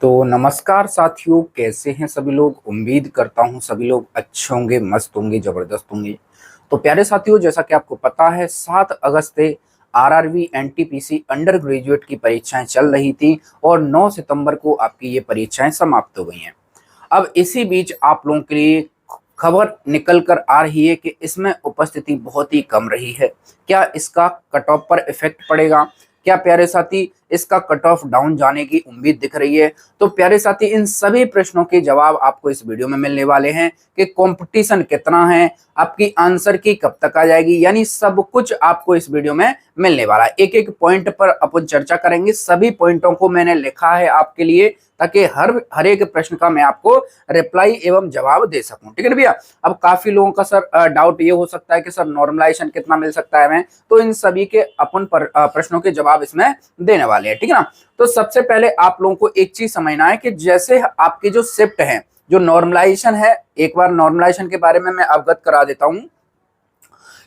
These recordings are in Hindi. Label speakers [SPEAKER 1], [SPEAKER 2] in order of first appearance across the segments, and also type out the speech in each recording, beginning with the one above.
[SPEAKER 1] तो नमस्कार साथियों, कैसे हैं सभी लोग। उम्मीद करता हूं सभी लोग अच्छे होंगे, मस्त होंगे, जबरदस्त होंगे। तो प्यारे साथियों, जैसा कि आपको पता है 7 अगस्त से आरआरबी एनटीपीसी अंडर ग्रेजुएट की परीक्षाएं चल रही थी और 9 सितंबर को आपकी ये परीक्षाएं समाप्त हो गई हैं। अब इसी बीच आप लोगों के लिए खबर निकल कर आ रही है कि इसमें उपस्थिति बहुत ही कम रही है। क्या इसका कट ऑफ पर इफेक्ट पड़ेगा? क्या प्यारे साथी इसका कट ऑफ डाउन जाने की उम्मीद दिख रही है? तो प्यारे साथी, इन सभी प्रश्नों के जवाब आपको इस वीडियो में मिलने वाले हैं कि कंपटीशन कितना है, आपकी आंसर की कब तक आ जाएगी, यानी सब कुछ आपको इस वीडियो में मिलने वाला है। एक एक पॉइंट पर अपन चर्चा करेंगे। सभी पॉइंटों को मैंने लिखा है आपके लिए, ताकि हर एक प्रश्न का मैं आपको रिप्लाई एवं जवाब दे सकूं। ठीक है ना भैया। अब काफी लोगों का सर डाउट ये हो सकता है कि सर नॉर्मलाइजेशन कितना मिल सकता है हमें, तो इन सभी के अपन प्रश्नों के जवाब इसमें देने वाले हैं। ठीक है ना। तो सबसे पहले आप लोगों को एक चीज समझना है कि जैसे आपकी जो शिफ्ट है, जो नॉर्मलाइजेशन है, एक बार नॉर्मलाइजेशन के बारे में मैं अवगत करा देता हूं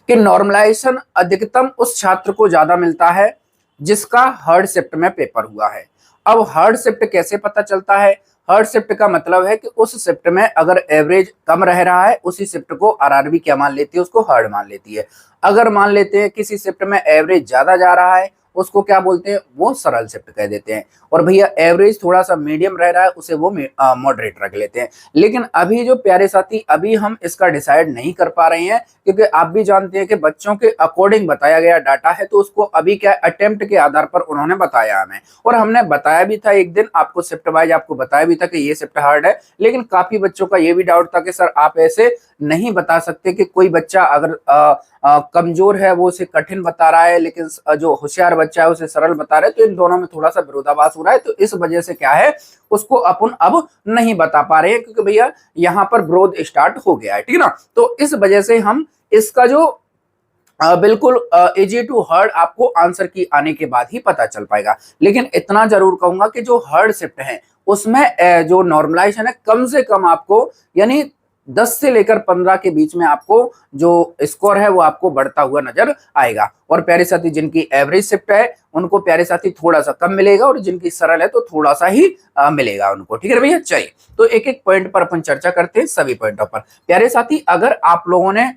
[SPEAKER 1] कि नॉर्मलाइजेशन अधिकतम उस छात्र को ज्यादा मिलता है जिसका हर्ड शिफ्ट में पेपर हुआ है। अब हर्ड शिफ्ट कैसे पता चलता है? हर्ड शिफ्ट का मतलब है कि उस शिफ्ट में अगर एवरेज कम रह रहा है, उसी शिफ्ट को आरआरबी क्या मान लेती है? उसको हर्ड मान लेती है। अगर मान लेते हैं किसी शिफ्ट में एवरेज ज्यादा जा रहा है, उसको क्या बोलते हैं? वो सरल शिफ्ट कह देते हैं। और भैया एवरेज थोड़ा सा मीडियम रह रहा है, उसे वो मॉडरेट रख लेते हैं। लेकिन अभी जो प्यारे साथी, अभी हम इसका डिसाइड नहीं कर पा रहे हैं, क्योंकि आप भी जानते हैं कि बच्चों के अकॉर्डिंग बताया गया डाटा है, तो उसको अभी क्या अटेम्प्ट के आधार पर उन्होंने बताया हमें। और हमने बताया भी था एक दिन आपको, शिफ्ट वाइज आपको बताया भी था कि ये शिफ्ट हार्ड है। लेकिन काफी बच्चों का ये भी डाउट था कि सर आप ऐसे नहीं बता सकते कि कोई बच्चा अगर कमजोर है वो उसे कठिन बता रहा है, लेकिन जो होशियार बच्चा है उसे सरल बता रहे हैं। तो इन दोनों में थोड़ा सा विरोधाभास हो रहा है, तो इस वजह से क्या है, उसको अपन अब नहीं बता पा रहे हैं, क्योंकि भैया यहाँ पर विरोध स्टार्ट हो गया है। ठीक है ना। तो इस वजह से हम इसका जो बिल्कुल इजी टू हर्ड आपको आंसर की आने के बाद ही पता चल पाएगा। लेकिन इतना जरूर कहूंगा कि जो हर्ड शिफ्ट है उसमें जो नॉर्मलाइजेशन है, कम से कम आपको यानी 10 से लेकर 15 के बीच में आपको जो स्कोर है वो आपको बढ़ता हुआ नजर आएगा। और प्यारे साथी, जिनकी एवरेज शिफ्ट है उनको प्यारे साथी थोड़ा सा कम मिलेगा, और जिनकी सरल है तो थोड़ा सा ही मिलेगा उनको। ठीक है भैया। चलिए, तो एक एक पॉइंट पर अपन चर्चा करते हैं, सभी पॉइंटों पर। प्यारे साथी, अगर आप लोगों ने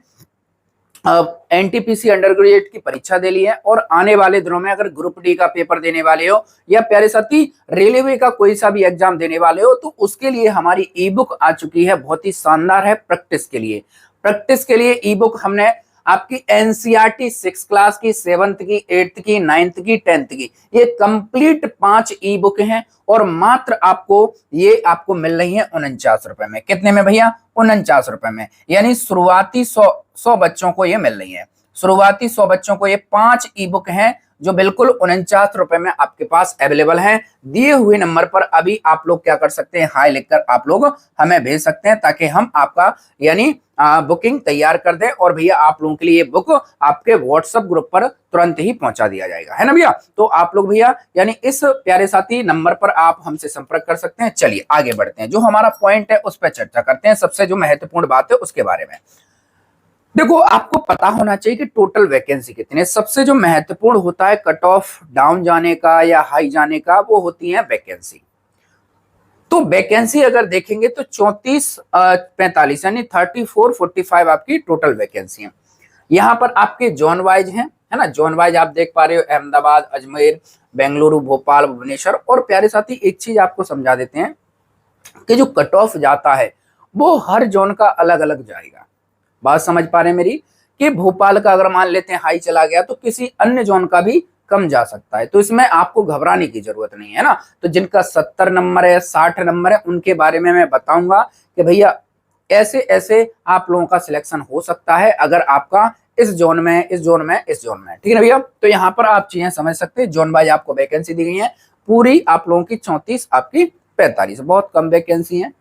[SPEAKER 1] एनटीपीसी अंडर ग्रेजुएट की परीक्षा दे ली है और आने वाले दिनों में अगर ग्रुप डी का पेपर देने वाले हो, या प्यारे साथी रेलवे का कोई सा भी एग्जाम देने वाले हो, तो उसके लिए हमारी ई बुक आ चुकी है, बहुत ही शानदार है। प्रैक्टिस के लिए, प्रैक्टिस के लिए ई बुक हमने आपकी एनसीईआरटी 6 क्लास की, 7th की, 8th की, 9th की, 10th की, ये कंप्लीट 5 ई बुक हैं। और मात्र आपको ये आपको मिल रही है 49 रुपए में। कितने में भैया? 49 रुपए में। यानी शुरुआती 100 बच्चों को ये मिल रही है। शुरुआती 100 बच्चों को ये 5 ई बुक हैं, जो बिल्कुल 49 रुपए में आपके पास अवेलेबल हैं। दिए हुए नंबर पर अभी आप लोग क्या कर सकते हैं, हाई लिखकर आप लोग हमें भेज सकते हैं, ताकि हम आपका यानी बुकिंग तैयार कर दें। और भैया आप लोगों के लिए ये बुक आपके व्हाट्सएप ग्रुप पर तुरंत ही पहुंचा दिया जाएगा, है ना भैया। तो आप लोग भैया यानी इस प्यारे साथी नंबर पर आप हमसे संपर्क कर सकते हैं। चलिए आगे बढ़ते हैं, जो हमारा पॉइंट है उस पर चर्चा करते हैं। सबसे जो महत्वपूर्ण बात है उसके बारे में देखो, आपको पता होना चाहिए कि टोटल वैकेंसी कितनी है। सबसे जो महत्वपूर्ण होता है कट ऑफ डाउन जाने का या हाई जाने का, वो होती है वैकेंसी। तो वैकेंसी अगर देखेंगे तो 34-45 यानी 34-45 आपकी टोटल वैकेंसी है। यहाँ पर आपके जोन वाइज है ना। जोन वाइज आप देख पा रहे हो, अहमदाबाद, अजमेर, बेंगलुरु, भोपाल, भुवनेश्वर। और प्यारे साथी, एक चीज आपको समझा देते हैं कि जो कट ऑफ जाता है वो हर जोन का अलग अलग जाएगा। बात समझ पा रहे हैं मेरी? कि भोपाल का अगर मान लेते हैं हाई चला गया, तो किसी अन्य जोन का भी कम जा सकता है। तो इसमें आपको घबराने की जरूरत नहीं है ना। तो जिनका 70 नंबर है, 60 नंबर है, उनके बारे में मैं बताऊंगा कि भैया ऐसे ऐसे आप लोगों का सिलेक्शन हो सकता है, अगर आपका इस जोन में, इस जोन में, इस जोन में। ठीक है ना भैया। तो यहाँ पर आप चीजें समझ सकते हैं। जोन वाइज आपको वैकेंसी दी गई है पूरी आप लोगों की 34, आपकी 45, बहुत कम वैकेंसी है।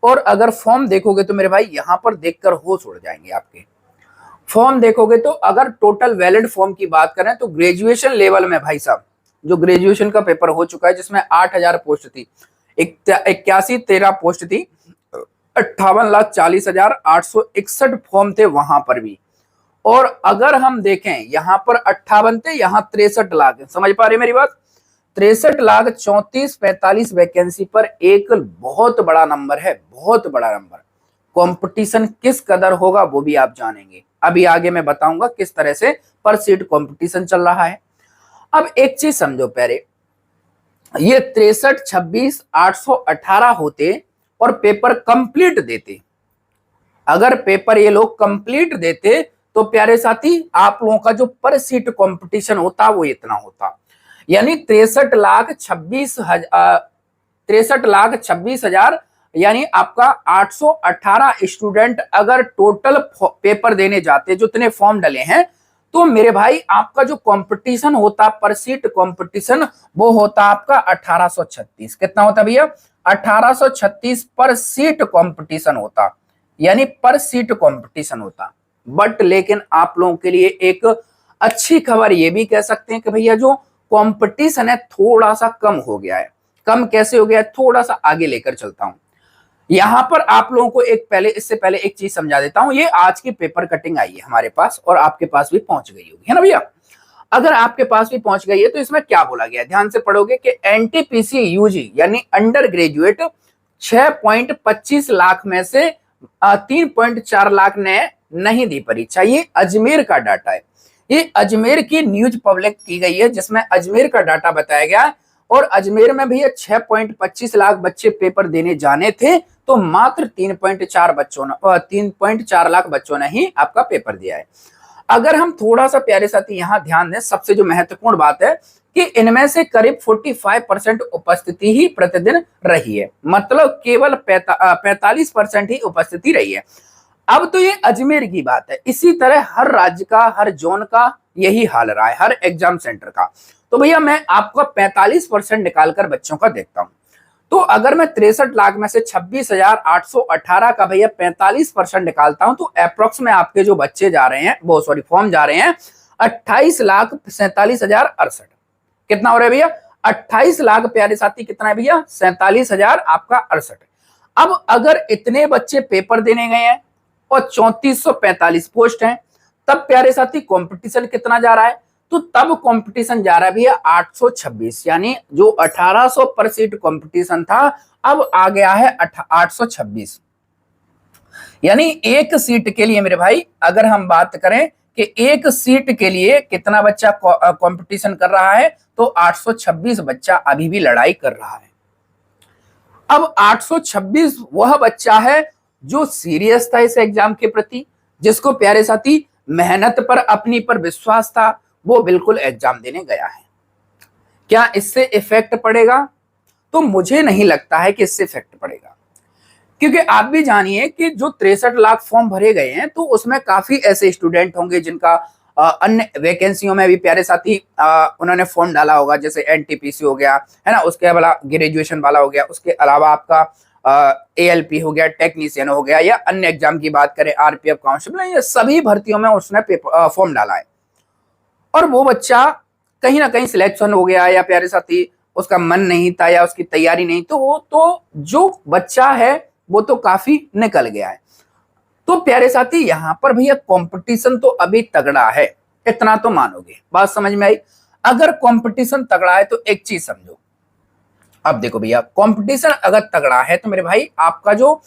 [SPEAKER 1] और अगर फॉर्म देखोगे तो मेरे भाई यहाँ पर देखकर होश उड़ जाएंगे आपके। फॉर्म देखोगे तो अगर टोटल वैलिड फॉर्म की बात करें तो ग्रेजुएशन लेवल में भाई साहब, जो ग्रेजुएशन का पेपर हो चुका है, जिसमें 8000 पोस्ट थी, 81-13 पोस्ट थी, 58,40,861 फॉर्म थे वहां पर भी। और अगर हम देखें यहाँ पर 58 थे, यहाँ 63 लाख है। समझ पा रहे मेरी बात? 63,34,45 वैकेंसी पर एक बहुत बड़ा नंबर है, बहुत बड़ा नंबर। कंपटीशन किस कदर होगा वो भी आप जानेंगे। अभी आगे मैं बताऊंगा किस तरह से पर सीट कंपटीशन चल रहा है। अब एक चीज समझो प्यारे, ये 63, 26, 818 होते और पेपर कंप्लीट देते, अगर पेपर ये लोग कंप्लीट देते तो प्यारे साथी आप लोगों का जो पर सीट कंपटीशन होता वो इतना होता, यानी 63,26,000 यानी आपका 818 स्टूडेंट अगर टोटल पेपर देने जाते, जो इतने फॉर्म डले हैं, तो मेरे भाई आपका जो कंपटीशन होता पर सीट कंपटीशन वो होता आपका 1836। कितना होता भैया? 1836 पर सीट कंपटीशन होता, यानी पर सीट कंपटीशन होता। बट लेकिन आप लोगों के लिए एक अच्छी खबर ये भी कह सकते हैं कि भैया जो कंपटीशन है थोड़ा सा कम हो गया है। कम कैसे हो गया है, थोड़ा सा आगे लेकर चलता हूं। यहां पर आप लोगों को इससे पहले एक चीज समझा देता हूं। ये आज की पेपर कटिंग आई है हमारे पास और आपके पास भी पहुंच गई होगी, है ना भैया? अगर आपके पास भी पहुंच गई है तो इसमें क्या बोला गया है, ध्यान से पढ़ोगे कि एनटीपीसी यूजी यानी अंडर ग्रेजुएट 6.25 लाख में से 3.4 लाख ने नहीं दी परीक्षा। ये अजमेर का डाटा है, ये अजमेर की न्यूज पब्लिक की गई है जिसमें अजमेर का डाटा बताया गया। और अजमेर में भी 6.25 लाख बच्चे पेपर देने जाने थे, तो मात्र 3.4 लाख बच्चों ने ही आपका पेपर दिया है। अगर हम थोड़ा सा प्यारे साथी यहां ध्यान दें, सबसे जो महत्वपूर्ण बात है कि इनमें से करीब 45% उपस्थिति ही प्रतिदिन रही है, मतलब केवल 45% ही उपस्थिति रही है। अब तो ये अजमेर की बात है, इसी तरह हर राज्य का, हर जोन का यही हाल रहा है, हर एग्जाम सेंटर का। तो भैया मैं आपको 45% निकालकर बच्चों का देखता हूं, तो अगर मैं 63 लाख में से 26,818 का भैया 45% निकालता हूं, तो अप्रोक्स में आपके जो बच्चे जा रहे हैं, वो सॉरी फॉर्म जा रहे हैं 28,47,068। कितना हो रहा है भैया? 28 लाख प्यारे साथी कितना है भैया? 47,000 आपका 68। अब अगर इतने बच्चे पेपर देने गए हैं और 3445 पोस्ट हैं, तब प्यारे साथी कंपटीशन कितना जा रहा है? तो तब कंपटीशन जा रहा है भैया 826, यानी जो 1800 पर सीट कंपटीशन था अब आ गया है 826। यानी एक सीट के लिए मेरे भाई अगर हम बात करें कि एक सीट के लिए कितना बच्चा कंपटीशन कर रहा है, तो 826 बच्चा अभी भी लड़ाई कर रहा है। अब 826 वह बच्चा है जो सीरियस था इस एग्जाम के प्रति, जिसको प्यारे साथी मेहनत पर, अपनी पर विश्वास था, वो बिल्कुल एग्जाम देने गया है। क्या इससे इफेक्ट पड़ेगा? तो मुझे नहीं लगता है कि इससे इफेक्ट पड़ेगा, क्योंकि आप भी जानिए कि जो 63 लाख फॉर्म भरे गए हैं तो उसमें काफी ऐसे स्टूडेंट होंगे जिनका अन्य वैकेंसियों में भी प्यारे साथी उन्होंने फॉर्म डाला होगा, जैसे एनटीपीसी हो गया, है ना, उसके अलावा ग्रेजुएशन वाला हो गया, उसके अलावा आपका एएलपी हो गया, टेक्नीशियन हो गया, या अन्य एग्जाम की बात करें आरपीएफ कांस्टेबल, ये सभी भर्तियों में उसने फॉर्म डाला है। और वो बच्चा कहीं ना कहीं सिलेक्शन हो गया, या प्यारे साथी उसका मन नहीं था या उसकी तैयारी नहीं, तो वो तो जो बच्चा है वो तो काफी निकल गया है। तो प्यारे साथी यहां पर भैया कंपटीशन तो अभी तगड़ा है, इतना तो मानोगे, बात समझ में आई? अगर कंपटीशन तगड़ा है तो एक चीज समझो, अब देखो भैया कंपटीशन अगर तगड़ा है तो मेरे भाई आपका जो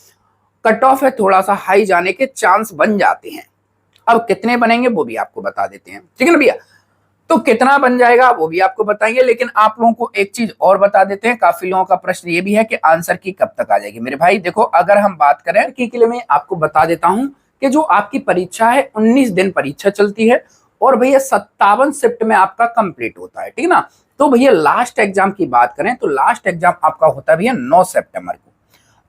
[SPEAKER 1] कट ऑफ है थोड़ा सा हाई जाने के चांस बन जाते हैं। अब कितने बनेंगे वो भी आपको बता देते हैं, ठीक है ना भैया? तो कितना बन जाएगा वो भी आपको बताएंगे, लेकिन आप लोगों को एक चीज और बता देते हैं। काफी लोगों का प्रश्न ये भी है कि आंसर की कब तक आ जाएगी। मेरे भाई देखो, अगर हम बात करें की के लिए मैं आपको बता देता हूं कि जो आपकी परीक्षा है 19 दिन परीक्षा चलती है और भैया 57 शिफ्ट में आपका कंप्लीट होता है, ठीक ना? तो भैया लास्ट एग्जाम की बात करें तो लास्ट एग्जाम आपका होता है भैया 9 सितंबर को।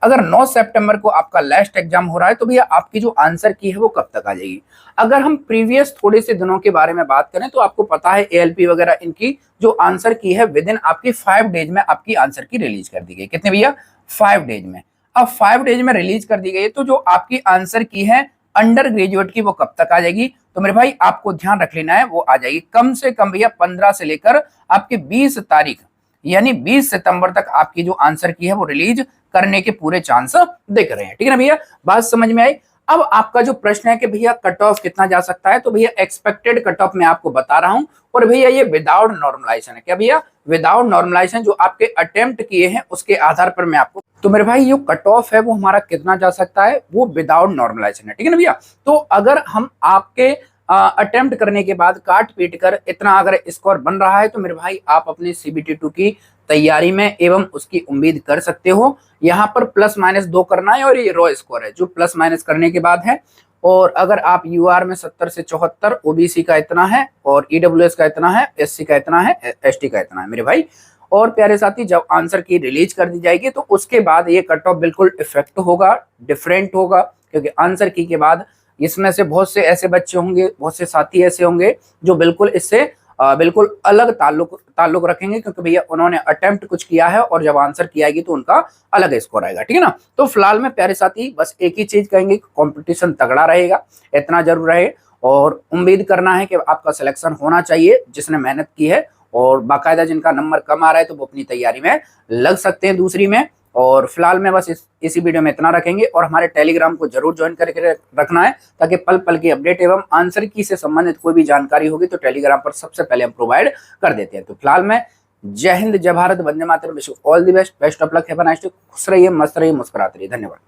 [SPEAKER 1] अगर 9 सितंबर को आपका लास्ट एग्जाम हो रहा है तो भैया आपकी जो आंसर की है वो कब तक आ जाएगी? अगर हम प्रीवियस थोड़े से दिनों के बारे में बात करें तो आपको पता है एएलपी वगैरह इनकी जो आंसर की है विद इन आपकी 5 डेज में आपकी आंसर की रिलीज कर दी गई। कितने भैया? 5 डेज में। अब 5 डेज में रिलीज कर दी गई है, तो जो आपकी आंसर की है अंडर ग्रेजुएट की वो कब तक आ जाएगी? तो मेरे भाई आपको ध्यान रख लेना है, वो आ जाएगी कम से कम भैया 15 से लेकर आपके 20 तारीख यानी 20 सितंबर तक आपकी जो आंसर की है वो रिलीज करने के पूरे चांस दिख रहे हैं, ठीक है ना भैया? बात समझ में आई? अब आपका जो प्रश्न है कि भैया कट ऑफ कितना जा सकता है, तो भैया एक्सपेक्टेड कट ऑफ मैं आपको बता रहा हूं, और भैया ये विदाउट नॉर्मलाइजेशन है। क्या भैया? विदाउट नॉर्मलाइजेशन, जो आपके अटेम्प्ट किए हैं उसके आधार पर मैं आपको, तो मेरे भाई जो कट ऑफ है वो हमारा कितना जा सकता है, वो विदाउट नॉर्मलाइजेशन है, ठीक है ना भैया। तो अगर हम आपके अटेम्प्ट करने के बाद काट पीट कर इतना अगर स्कोर बन रहा है, तो मेरे भाई आप अपने CBT2 की तैयारी में एवं उसकी उम्मीद कर सकते हो। यहाँ पर +- 2 करना है, और ये रॉ स्कोर है जो +- करने के बाद है। और अगर आप UR में 70 से 74, OBC का इतना है, और EWS का इतना है, SC का इतना है, ST का इतना है मेरे भाई। और प्यारे साथी, जब आंसर की रिलीज कर दी जाएगी तो उसके बाद ये कट ऑफ बिल्कुल इफेक्ट होगा, डिफरेंट होगा, क्योंकि आंसर की के बाद इसमें से बहुत से ऐसे बच्चे होंगे, बहुत से साथी ऐसे होंगे जो बिल्कुल इससे बिल्कुल अलग ताल्लुक रखेंगे, क्योंकि भैया उन्होंने अटेम्प्ट कुछ किया है और जब आंसर की आएगी तो उनका अलग स्कोर आएगा, ठीक है ना। तो फिलहाल में प्यारे साथी बस एक ही चीज कहेंगे, कंपटीशन तगड़ा रहेगा, इतना जरूर रहे, और उम्मीद करना है कि आपका सिलेक्शन होना चाहिए जिसने मेहनत की है। और बाकायदा जिनका नंबर कम आ रहा है तो वो अपनी तैयारी में लग सकते हैं दूसरी में। और फिलहाल में बस इसी वीडियो में इतना रखेंगे, और हमारे टेलीग्राम को जरूर ज्वाइन करके रखना है, ताकि पल पल की अपडेट एवं आंसर की से संबंधित कोई भी जानकारी होगी तो टेलीग्राम पर सबसे पहले हम प्रोवाइड कर देते हैं। तो फिलहाल में जय हिंद, जय भारत, वंदे मातरम, wish you all the best, best of luck, have a nice day, खुश रहिए, मस्त रहिए, मुस्कुराते रहिए, धन्यवाद।